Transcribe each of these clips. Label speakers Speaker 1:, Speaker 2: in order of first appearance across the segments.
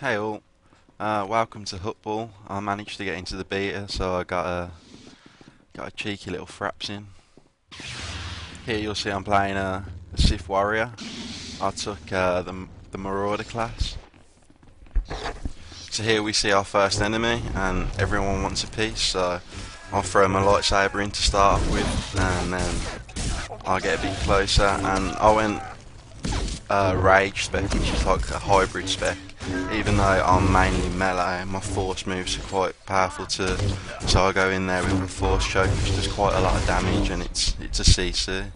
Speaker 1: Hey all, welcome to Huttball. I managed to get into the beta, so I got a cheeky little fraps in. Here you'll see I'm playing a Sith warrior. I took the Marauder class. So here we see our first enemy, and everyone wants a piece. So I'll throw my lightsaber in to start off with, and then I'll get a bit closer. And I went Rage spec, which is like a hybrid spec. Even though I'm mainly melee, my force moves are quite powerful too. So I go in there with a force choke, which does quite a lot of damage, and it's a CC.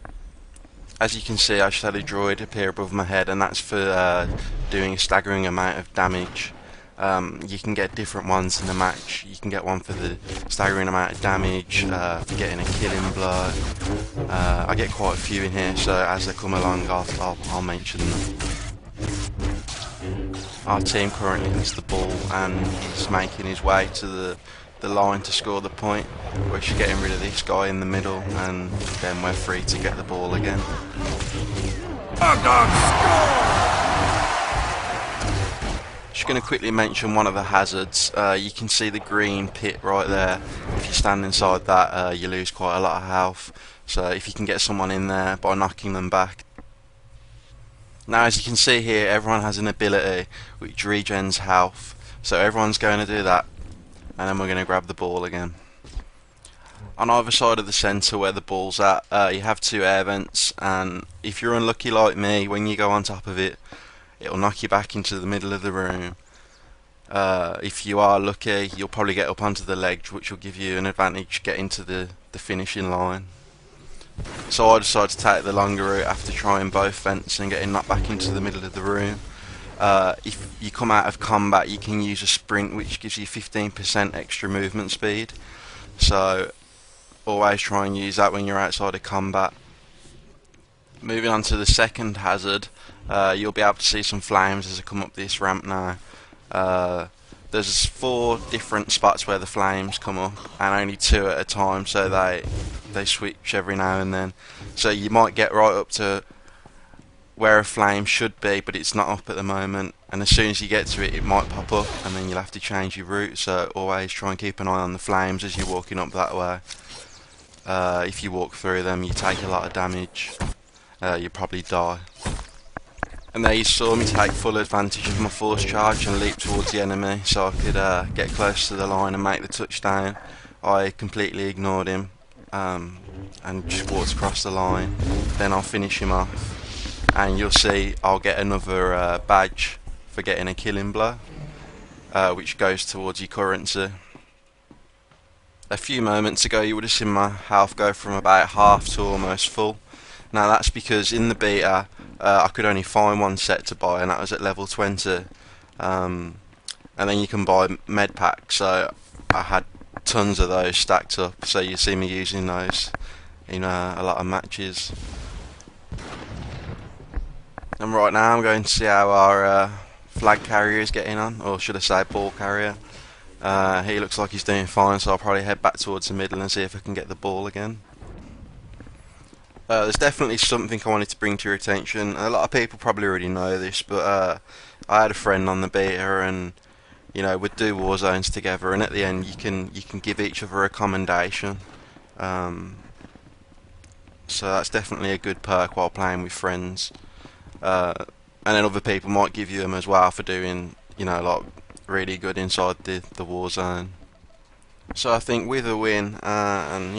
Speaker 1: As you can see, I just had a droid appear above my head, and that's for doing a staggering amount of damage. You can get different ones in the match. You can get one for the staggering amount of damage, for getting a killing blow. I get quite a few in here, so as they come along, I'll mention them. Our team currently has the ball, and he's making his way to the line to score the point. We're just getting rid of this guy in the middle, and then we're free to get the ball again. Just going to quickly mention one of the hazards. You can see the green pit right there. If you stand inside that, you lose quite a lot of health. So if you can get someone in there by knocking them back. Now, as you can see here, everyone has an ability which regens health. So everyone's going to do that, and then we're going to grab the ball again. On either side of the centre where the ball's at, you have two air vents, and if you're unlucky like me, when you go on top of it, it'll knock you back into the middle of the room. If you are lucky, you'll probably get up onto the ledge, which will give you an advantage getting to the finishing line. So I decided to take the longer route after trying both vents and getting knocked back into the middle of the room. If you come out of combat, you can use a sprint, which gives you 15% extra movement speed. So always try and use that when you're outside of combat. Moving on to the second hazard, you'll be able to see some flames as I come up this ramp now. There's 4 different spots where the flames come up, and only 2 at a time, so they switch every now and then. So you might get right up to where a flame should be, but it's not up at the moment, and as soon as you get to it, it might pop up, and then you'll have to change your route. So always try and keep an eye on the flames as you're walking up that way. If you walk through them, you take a lot of damage. You probably die. And there you saw me take full advantage of my force charge and leap towards the enemy so I could get close to the line and make the touchdown. I completely ignored him and just walked across the line. Then I'll finish him off, and you'll see I'll get another badge for getting a killing blow, which goes towards your currency. A few moments ago you would have seen my health go from about half to almost full. Now that's because in the beta I could only find one set to buy, and that was at level 20. And then you can buy med packs, so I had tons of those stacked up, so you see me using those in a lot of matches. And right now I'm going to see how our flag carrier is getting on, or should I say ball carrier. He looks like he's doing fine, so I'll probably head back towards the middle and see if I can get the ball again. There's definitely something I wanted to bring to your attention. A lot of people probably already know this, but I had a friend on the beta, and we'd do war zones together, and at the end you can give each other a commendation. So that's definitely a good perk while playing with friends. And then other people might give you them as well for doing like really good inside the war zone. So I think with a win, and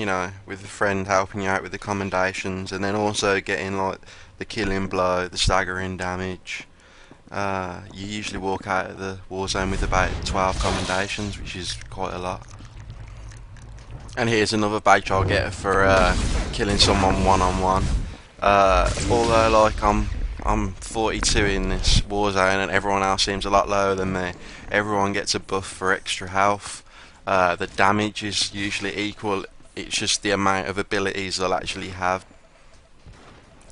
Speaker 1: with a friend helping you out with the commendations, and then also getting like the killing blow, the staggering damage, you usually walk out of the war zone with about 12 commendations, which is quite a lot. And here's another badge I'll get for killing someone one-on-one. Although like I'm 42 in this war zone, and everyone else seems a lot lower than me. Everyone gets a buff for extra health. The damage is usually equal, it's just the amount of abilities they'll actually have.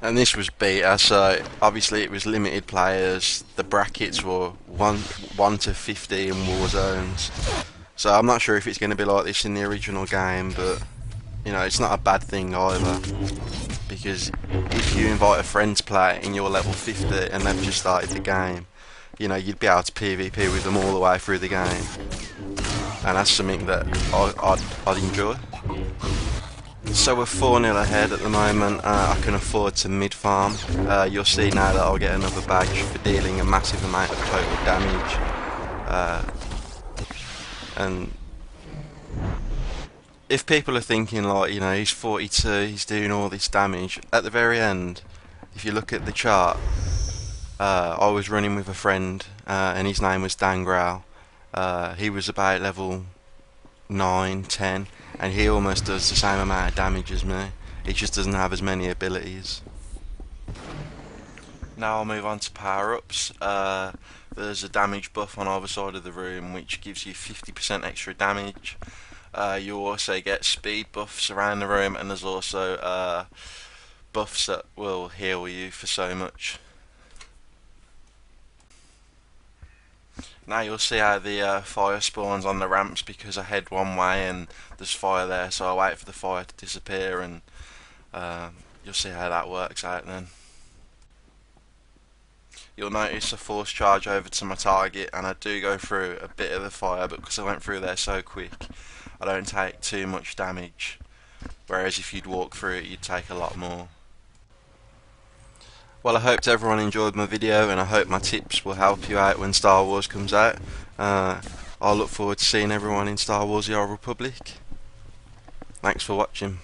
Speaker 1: And this was beta, so obviously it was limited players. The brackets were 1 to 50 in war zones. So I'm not sure if it's going to be like this in the original game, but it's not a bad thing either. Because if you invite a friend to play and you're level 50 and they've just started the game, you know, you'd be able to PvP with them all the way through the game, and that's something that I'd enjoy. So we're 4-0 ahead at the moment. I can afford to mid-farm. You'll see now that I'll get another badge for dealing a massive amount of total damage. And if people are thinking like, you know, he's 42, he's doing all this damage, at the very end, if you look at the chart, I was running with a friend, and his name was Dan Grau. He was about level 9, 10, and he almost does the same amount of damage as me. He just doesn't have as many abilities. Now I'll move on to power-ups. There's a damage buff on either side of the room which gives you 50% extra damage. You also get speed buffs around the room, and there's also buffs that will heal you for so much. Now you'll see how the fire spawns on the ramps because I head one way and there's fire there, so I wait for the fire to disappear, and you'll see how that works out then. You'll notice a force charge over to my target, and I do go through a bit of the fire, but because I went through there so quick, I don't take too much damage, whereas if you'd walk through it you'd take a lot more. Well, I hope everyone enjoyed my video, and I hope my tips will help you out when Star Wars comes out. I'll look forward to seeing everyone in Star Wars: The Old Republic. Thanks for watching.